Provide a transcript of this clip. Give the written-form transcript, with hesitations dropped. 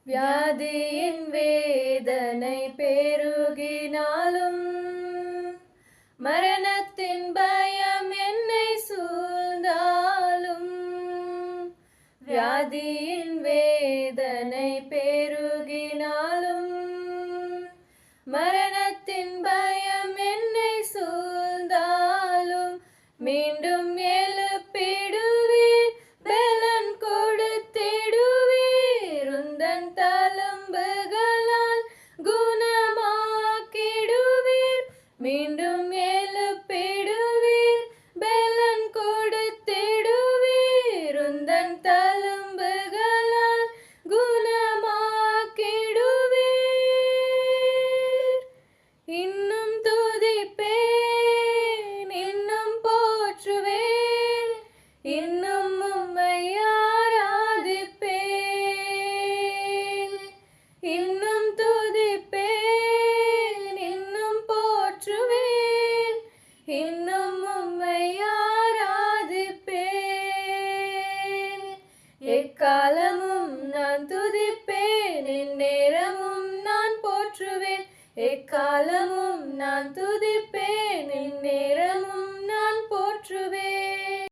வியாதியின் வேதனை பெருகினாலும் மரணத்தின் பயம் என்னை சூழ்ந்தாலும் வியாதியின் வேதனை பெருகினாலும் மரணத்தின் பயம் என்னை சூழ்ந்தாலும் மீண்டும் எழுப்பிடுவீர் பலன் கொடுத்திடுவீர் உந்தன் தழும்புகளால் குணமாக்கிடுவீர் மீண்டும் எழுப்பிடுவீர் பலன் கொடுத்திடுவீர் உந்தன் தழும்புகளால் குணமாக்கிடுவீர் இன்னும் துதிப்பேன் இன்னும் போற்றுவேன் இன்னும் உம்மை ஆராதிப்பேன் இன்னும் துதிப்பேன் இன்னும் போற்றுவேன் இன்னும் உம்மை ஆராதிப்பேன் எக்காலமும் நான் துதிப்பேன் எந்நேரமும் நான் போற்றுவேன் எக்காலமும் நான் துதிப்பேன் எந்நேரமும் நான் போற்றுவேன்